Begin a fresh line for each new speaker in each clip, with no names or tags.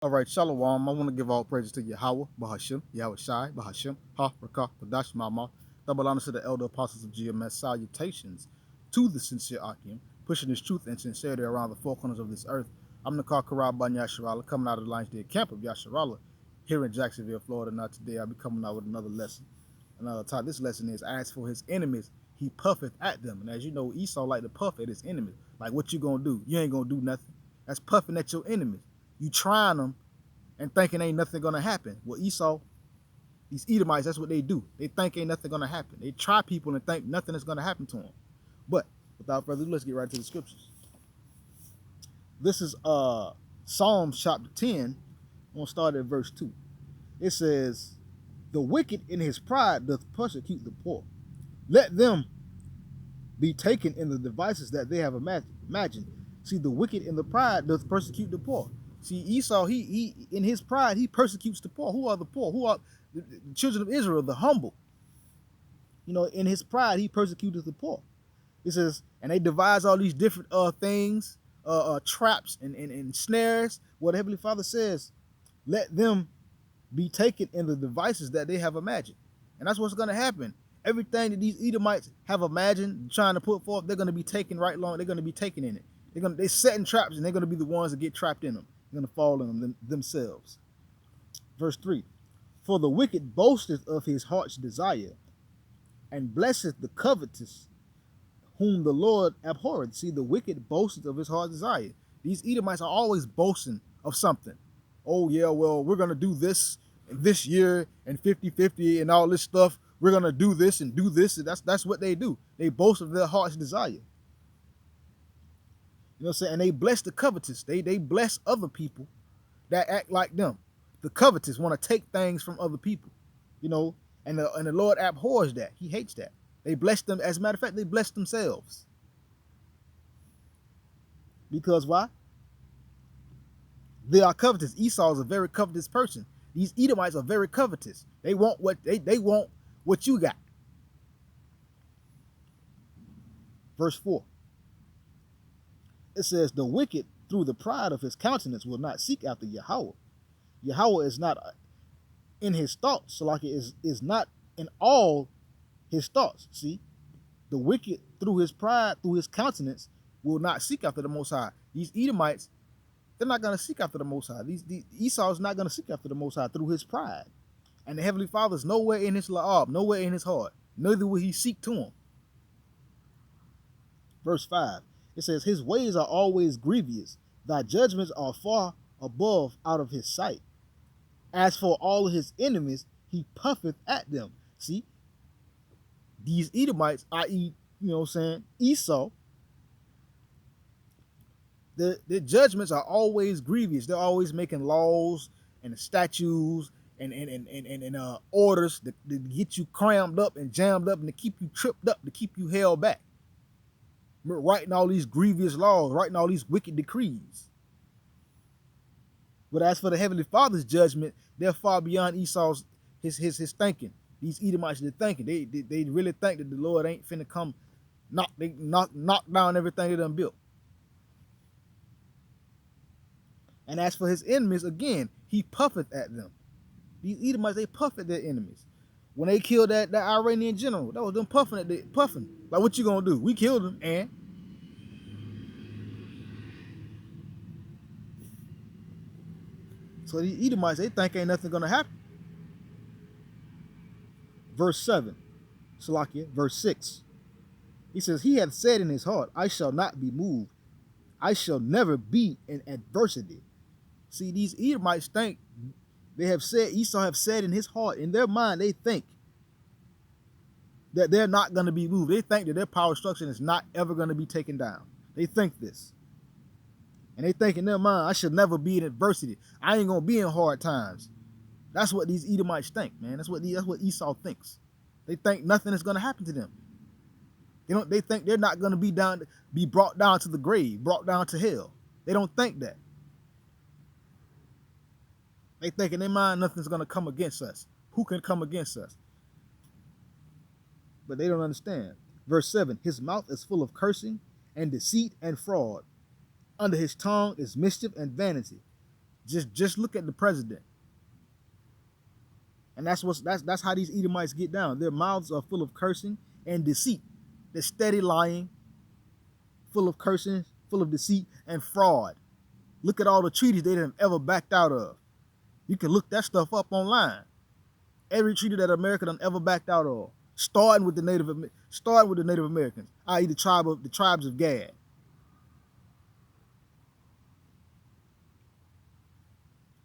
All right, Shalom. I want to give all praises to Yahweh, Bahashim, Yahweh Shai, Bahashim, Ha, Rakah, Badash, Mama. Double honor to the elder apostles of GMS. Salutations to the sincere Akim, pushing this truth and sincerity around the four corners of this earth. I'm the Karab Ban Yasharala, coming out of the Lions Den camp of Yasharala here in Jacksonville, Florida. Now, today I'll be coming out with another lesson. Another time. This lesson is as for his enemies, he puffeth at them. And as you know, Esau like to puff at his enemies. Like, what you gonna do? You ain't gonna do nothing. That's puffing at your enemies. You trying them and thinking ain't nothing gonna happen. Well, Esau, these Edomites, that's what they do. They think ain't nothing gonna happen. They try people and think nothing is gonna happen to them. But without further ado, let's get right to the scriptures. This is Psalms chapter 10. I'm gonna start at verse 2. It says, "The wicked in his pride doth persecute the poor. Let them be taken in the devices that they have imagined. See, the wicked in the pride doth persecute the poor." See, Esau, he in his pride, he persecutes the poor. Who are the poor? Who are the children of Israel, the humble? You know, in his pride, he persecutes the poor. It says, and they devise all these different things, traps and snares. What the Heavenly Father says, let them be taken in the devices that they have imagined. And that's what's going to happen. Everything that these Edomites have imagined, trying to put forth, they're going to be taken right along. They're going to be taken in it. They're setting traps, and they're going to be the ones that get trapped in them. They're going to fall in them themselves. Verse 3, "For the wicked boasteth of his heart's desire, and blesseth the covetous, whom the Lord abhorreth." See, the wicked boasteth of his heart's desire. These Edomites are always boasting of something. Oh, yeah, well, we're going to do this year and 50-50 and all this stuff. We're going to do this and do this. And that's what they do. They boast of their heart's desire. You know what I'm saying? And they bless the covetous. They bless other people that act like them. The covetous want to take things from other people, you know, and the Lord abhors that. He hates that. They bless them. As a matter of fact, they bless themselves. Because why? They are covetous. Esau is a very covetous person. These Edomites are very covetous. They want what they want what you got. Verse 4. It says, "The wicked through the pride of his countenance will not seek after Yahweh. Yahweh is not in his thoughts, so like it is not in all his thoughts." See, the wicked through his pride, through his countenance, will not seek after the Most High. These Edomites, they're not going to seek after the Most High. Esau is not going to seek after the Most High through his pride. And the Heavenly Father is nowhere in his la'ab, nowhere in his heart. Neither will he seek to him. Verse 5. It says, "His ways are always grievous. Thy judgments are far above out of his sight. As for all of his enemies, he puffeth at them." See, these Edomites, i.e., you know what I'm saying, Esau, the judgments are always grievous. They're always making laws and statutes and orders to get you crammed up and jammed up and to keep you tripped up, to keep you held back. Writing all these grievous laws, writing all these wicked decrees. But as for the Heavenly Father's judgment, they're far beyond Esau's his thinking. These Edomites, they're thinking. They really think that the Lord ain't finna come knock down everything they done built. And as for his enemies, again, he puffeth at them. These Edomites, they puff at their enemies. When they killed that Iranian general, that was them puffing. Like, what you gonna do? We killed him, and so these Edomites, they think ain't nothing gonna happen. Verse 7, Salakia, verse 6. He says, "He hath said in his heart, I shall not be moved. I shall never be in adversity." See, these Edomites think, they have said, Esau have said in his heart, in their mind, they think that they're not going to be moved. They think that their power structure is not ever going to be taken down. They think this. And they think in their mind, I should never be in adversity. I ain't going to be in hard times. That's what these Edomites think, man. That's what Esau thinks. They think nothing is going to happen to them. They think they're not going to be brought down to the grave, brought down to hell. They don't think that. They think in their mind nothing's going to come against us. Who can come against us? But they don't understand. Verse 7, "His mouth is full of cursing and deceit and fraud. Under his tongue is mischief and vanity. Just look at the president. And that's how these Edomites get down. Their mouths are full of cursing and deceit. They're steady lying, full of cursing, full of deceit and fraud. Look at all the treaties they didn't ever backed out of. You can look that stuff up online. Every treaty that America done ever backed out of, starting with the Native Americans, i.e. the tribes of Gad.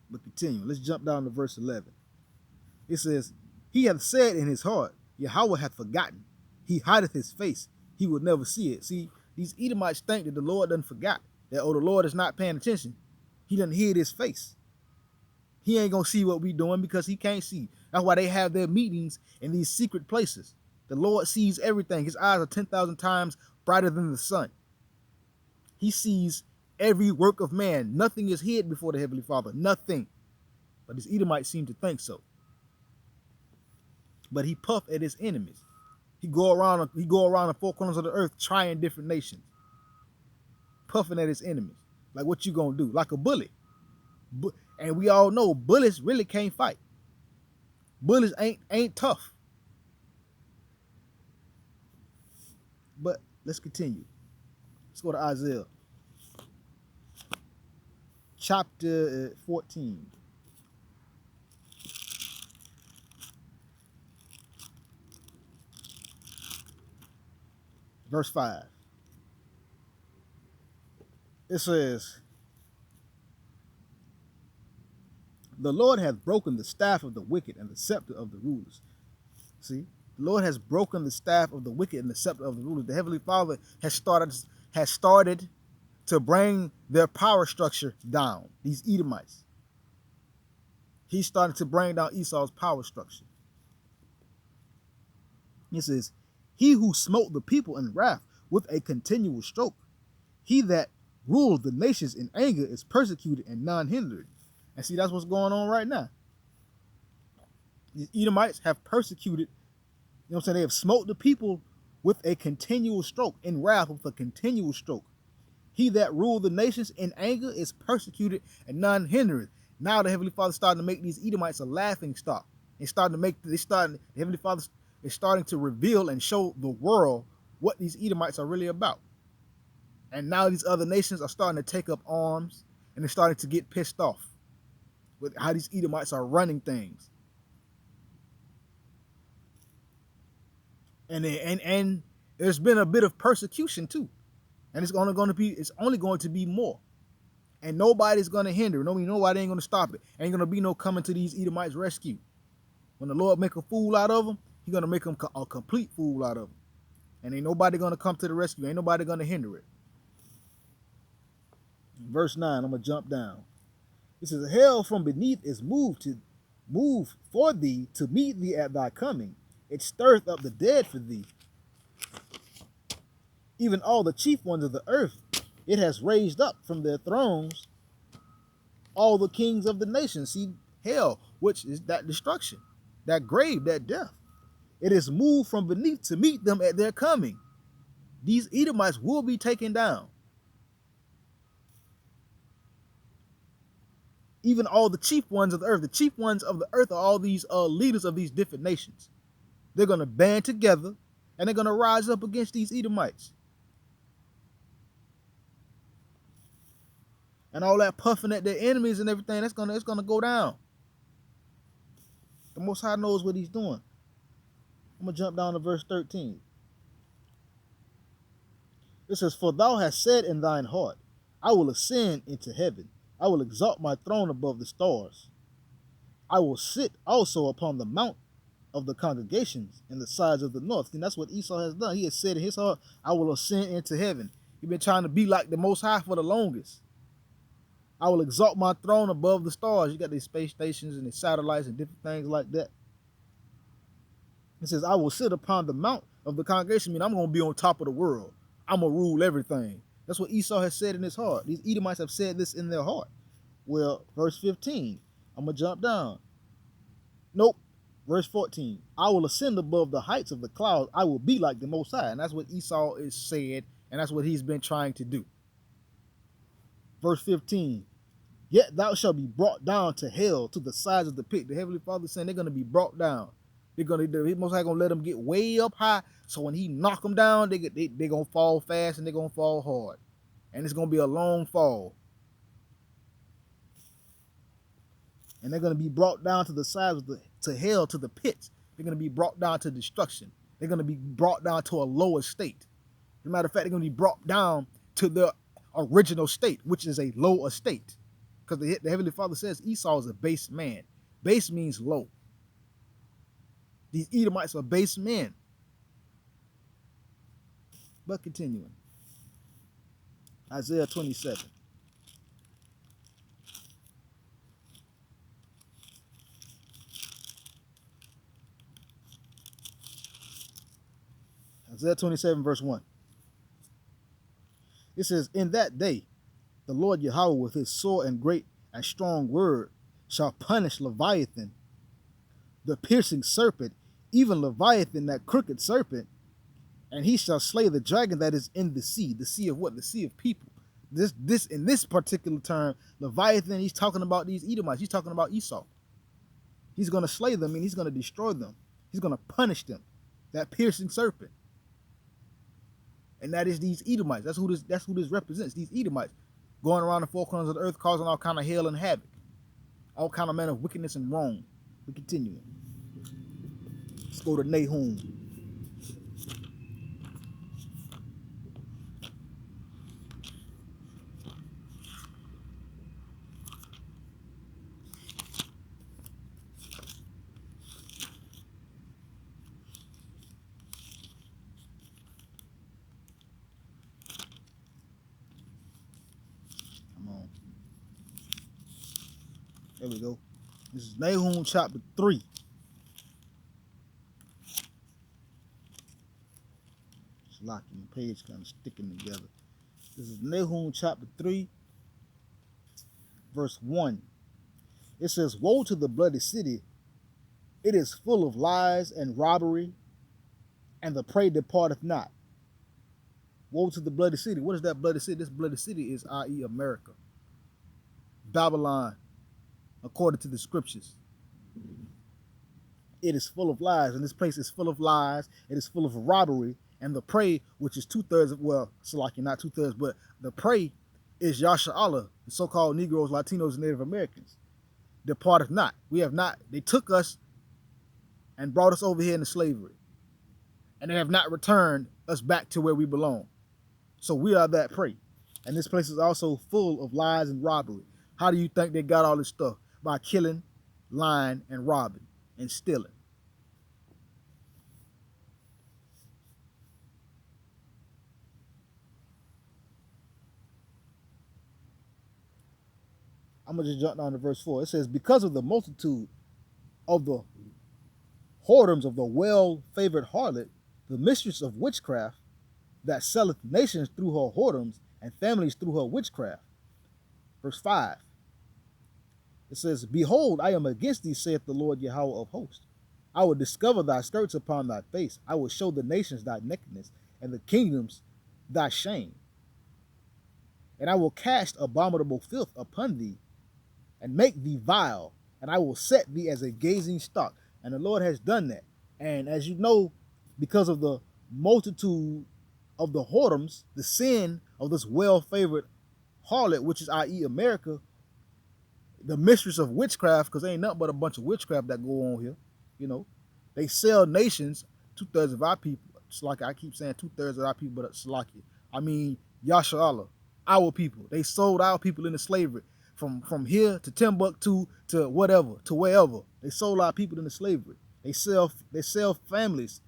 But continue. Let's jump down to verse 11. It says, he hath said in his heart, Yahweh hath forgotten. He hideth his face. He will never see it. See, these Edomites think that the Lord done forgot. That, the Lord is not paying attention. He done hid his face. He ain't going to see what we doing because he can't see. That's why they have their meetings in these secret places. The Lord sees everything. His eyes are 10,000 times brighter than the sun. He sees every work of man. Nothing is hid before the Heavenly Father. Nothing. But these Edomites seem to think so. But he puff at his enemies. He go around the four corners of the earth trying different nations. Puffing at his enemies. Like what you gonna do? Like a bully. And we all know bullets really can't fight. Bullets ain't tough. But let's continue. Let's go to Isaiah. Chapter 14. Verse 5. It says, the Lord hath broken the staff of the wicked and the scepter of the rulers. See, the Lord has broken the staff of the wicked and the scepter of the rulers. The Heavenly Father has started to bring their power structure down. These Edomites. He started to bring down Esau's power structure. It says, he who smote the people in wrath with a continual stroke, he that ruled the nations in anger is persecuted and none hindered. And see, that's what's going on right now. These Edomites have persecuted, you know what I'm saying? They have smote the people with a continual stroke, in wrath with a continual stroke. He that ruled the nations in anger is persecuted and none hindereth. Now the Heavenly Father is starting to make these Edomites a laughing stock. The Heavenly Father is starting to reveal and show the world what these Edomites are really about. And now these other nations are starting to take up arms and they're starting to get pissed off with how these Edomites are running things. And there's been a bit of persecution too. And it's only going to be more. And nobody's going to hinder it. Nobody ain't going to stop it. Ain't going to be no coming to these Edomites' rescue. When the Lord make a fool out of them, he's going to make them a complete fool out of them. And ain't nobody going to come to the rescue. Ain't nobody going to hinder it. Verse 9, I'm going to jump down. It says, hell from beneath is moved for thee to meet thee at thy coming. It stirreth up the dead for thee. Even all the chief ones of the earth, it has raised up from their thrones all the kings of the nations. See, hell, which is that destruction, that grave, that death. It is moved from beneath to meet them at their coming. These Edomites will be taken down. Even all the chief ones of the earth. The chief ones of the earth are all these leaders of these different nations. They're going to band together and they're going to rise up against these Edomites. And all that puffing at their enemies and everything, it's gonna go down. The Most High knows what he's doing. I'm going to jump down to verse 13. It says, for thou hast said in thine heart, I will ascend into heaven. I will exalt my throne above the stars. I will sit also upon the mount of the congregations in the sides of the north. And that's what Esau has done. He has said in his heart, I will ascend into heaven. He's been trying to be like the Most High for the longest. I will exalt my throne above the stars. You got these space stations and these satellites and different things like that. It says, I will sit upon the mount of the congregation. I mean, I'm going to be on top of the world. I'm going to rule everything. That's what Esau has said in his heart. These Edomites have said this in their heart. Well, verse 15, I'm going to jump down. Nope. Verse 14, I will ascend above the heights of the clouds. I will be like the Most High. And that's what Esau is said, and that's what he's been trying to do. Verse 15, Yet thou shalt be brought down to hell, to the sides of the pit. The Heavenly Father is saying they're going to be brought down. The Most High going to let them get way up high. So when he knock them down, they're going to fall fast and they're going to fall hard. And it's going to be a long fall. And they're going to be brought down to the sides of to hell, to the pits. They're going to be brought down to destruction. They're going to be brought down to a lower state. As a matter of fact, they're going to be brought down to the original state, which is a low estate. Because the Heavenly Father says Esau is a base man. Base means low. These Edomites are base men. But continuing. Isaiah 27. Isaiah 27 verse 1. It says, in that day, the Lord Yahweh with his sore and great and strong word shall punish Leviathan, the piercing serpent, even Leviathan, that crooked serpent, and he shall slay the dragon that is in the sea. The sea of what? The sea of people. This in this particular term, Leviathan, he's talking about these Edomites. He's talking about Esau. He's going to slay them and he's going to destroy them. He's going to punish them. That piercing serpent. And that is these Edomites. That's who this represents. These Edomites going around the four corners of the earth, causing all kind of hell and havoc, all kind of manner of wickedness and wrong. We continue. Let's go to Nahum. Come on. There we go. This is Nahum chapter 3. It's locking the page, kind of sticking together. This is Nahum chapter 3, verse 1. It says, woe to the bloody city. It is full of lies and robbery, and the prey departeth not. Woe to the bloody city. What is that bloody city? This bloody city is, i.e., America. Babylon, according to the scriptures. It is full of lies, and this place is full of lies. It is full of robbery, and the prey, which is 2/3 of, well, Salaki, not 2/3, but the prey is Yasha Allah, the so-called Negroes, Latinos, and Native Americans. Departeth not. We have not. They took us and brought us over here into slavery, and they have not returned us back to where we belong. So we are that prey. And this place is also full of lies and robbery. How do you think they got all this stuff? By killing, lying, and robbing, and stealing. I'm going to just jump down to verse 4. It says, because of the multitude of the whoredoms of the well-favored harlot, the mistress of witchcraft, that selleth nations through her whoredoms, and families through her witchcraft. Verse 5. It says, behold, I am against thee, saith the Lord Yahweh of hosts. I will discover thy skirts upon thy face. I will show the nations thy nakedness, and the kingdoms thy shame. And I will cast abominable filth upon thee, and make thee vile, and I will set thee as a gazing stock. And the Lord has done that. And as you know, because of the multitude of the whoredoms, the sin of this well-favored harlot, which is, i.e., America, the mistress of witchcraft, because ain't nothing but a bunch of witchcraft that go on here, you know. They sell nations, 2/3 of our people. It's like I keep saying 2/3 of our people, but it's like, I mean, Yasha Allah, our people. They sold our people into slavery. From here to Timbuktu to whatever, to wherever. They sold our people into slavery. They sell families,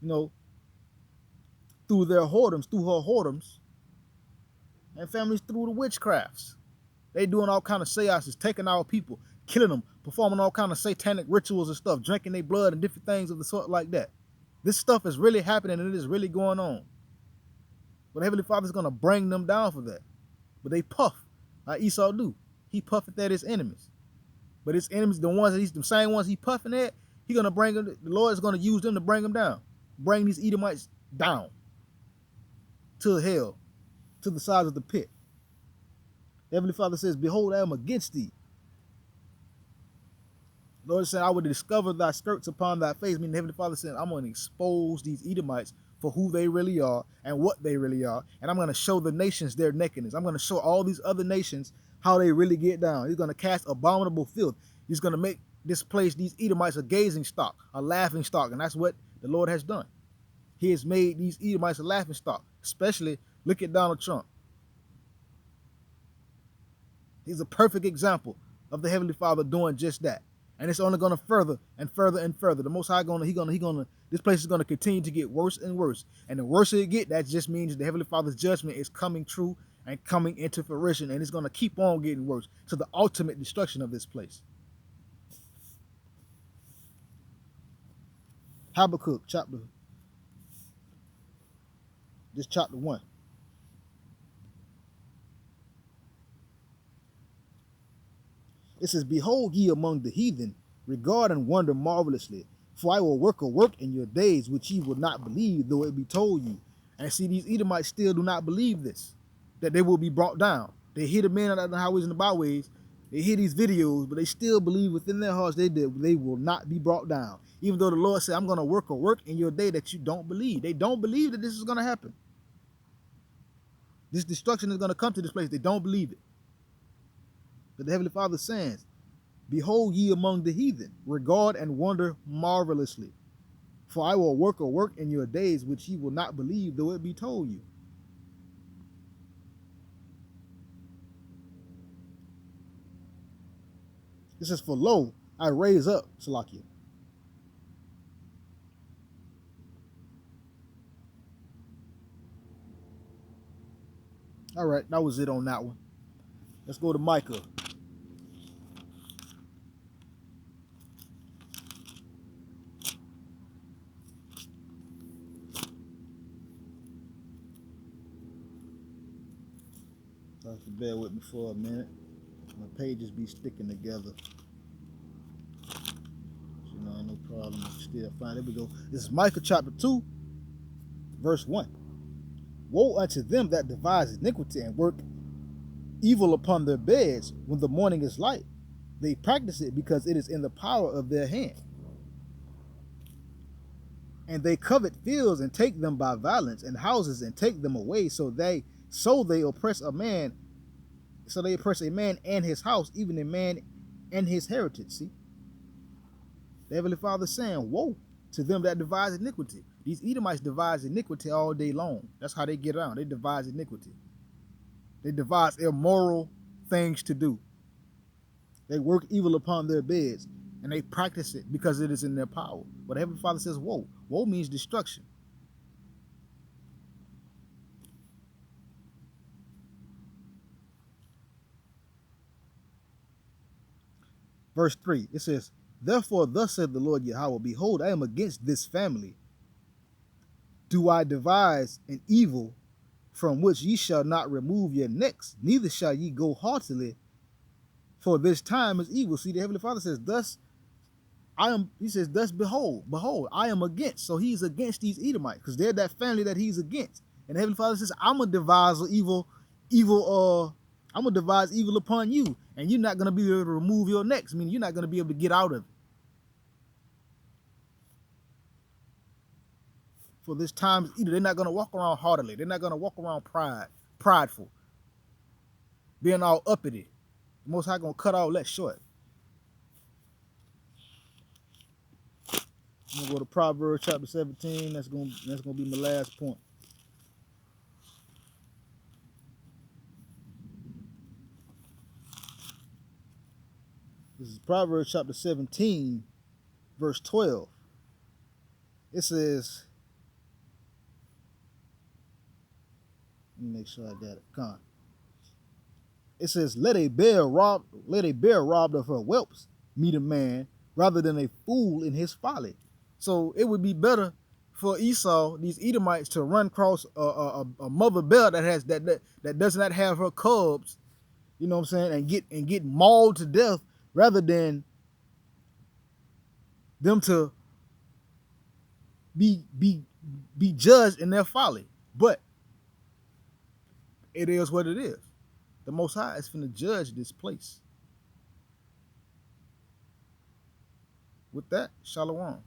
you know, through their whoredoms, through her whoredoms, and families through the witchcrafts. They doing all kind of seances, taking our people, killing them, performing all kind of satanic rituals and stuff, drinking their blood and different things of the sort like that. This stuff is really happening and it is really going on. But Heavenly Father's going to bring them down for that. But they puff, like Esau do. He puffeth at his enemies. But his enemies, the ones that he's the same ones he puffing at, he gonna bring them. The Lord is gonna use them to bring them down, bring these Edomites down to hell, to the sides of the pit. The Heavenly Father says, behold, I am against thee. The Lord said, I will discover thy skirts upon thy face. Meaning the Heavenly Father said, I'm going to expose these Edomites for who they really are and what they really are. And I'm going to show the nations their nakedness. I'm going to show all these other nations how they really get down. He's going to cast abominable filth. He's going to make this place, these Edomites, a gazing stock, a laughing stock. And that's what the Lord has done. He has made these Edomites a laughing stock. Especially, look at Donald Trump. He's a perfect example of the Heavenly Father doing just that. And it's only going to further and further and further. The Most High this place is going to continue to get worse and worse. And the worse it get, that just means the Heavenly Father's judgment is coming true and coming into fruition. And it's going to keep on getting worse to the ultimate destruction of this place. Habakkuk chapter 1. It says, behold ye among the heathen, regard and wonder marvelously, for I will work a work in your days which ye will not believe, though it be told you. And see, these Edomites still do not believe this, that they will be brought down. They hear the men on the highways and the byways, they hear these videos, but they still believe within their hearts they will not be brought down. Even though the Lord said, I'm going to work a work in your day that you don't believe. They don't believe that this is going to happen. This destruction is going to come to this place. They don't believe it. But the Heavenly Father says, behold ye among the heathen, regard and wonder marvelously. For I will work a work in your days which ye will not believe, though it be told you. This is for lo, I raise up, Salakia. All right, that was it on that one. Let's go to Micah. So have to bear with me for a minute. My pages be sticking together. You know, no problem. Still fine. There we go. This is Micah chapter 2, verse 1. Woe unto them that devise iniquity and work evil upon their beds when the morning is light. They practice it because it is in the power of their hand. And they covet fields and take them by violence, and houses and take them away. So they oppress a man. So they oppress a man and his house, even a man and his heritage. See, the Heavenly Father saying, woe to them that devise iniquity. These Edomites devise iniquity all day long. That's how they get around. They devise iniquity. They devise immoral things to do. They work evil upon their beds, and they practice it because it is in their power. But the Heavenly Father says, woe. Woe means destruction. Verse 3, it says, therefore thus said the Lord Yahweh, behold, I am against this family. Do I devise an evil from which ye shall not remove your necks, neither shall ye go haughtily, for this time is evil. See, the Heavenly Father says, thus behold, I am against. So he's against these Edomites, because they're that family that he's against. And the Heavenly Father says, I'm gonna devise I'm gonna devise evil upon you, and you're not gonna be able to remove your necks, meaning you're not gonna be able to get out of it. For this time is evil. They're not gonna walk around haughtily. They're not gonna walk around prideful, being all uppity. The Most High gonna cut all that short. I'm gonna go to Proverbs chapter 17. That's gonna be my last point. This is Proverbs chapter 17, verse 12. It says, let me make sure I got it. Come on. It says, let a bear robbed of her whelps meet a man, rather than a fool in his folly. So it would be better for Esau, these Edomites, to run across a mother bear that does not have her cubs, you know what I'm saying, and get mauled to death, rather than them to be judged in their folly. But it is what it is. The Most High is finna judge this place. With that, Shalom.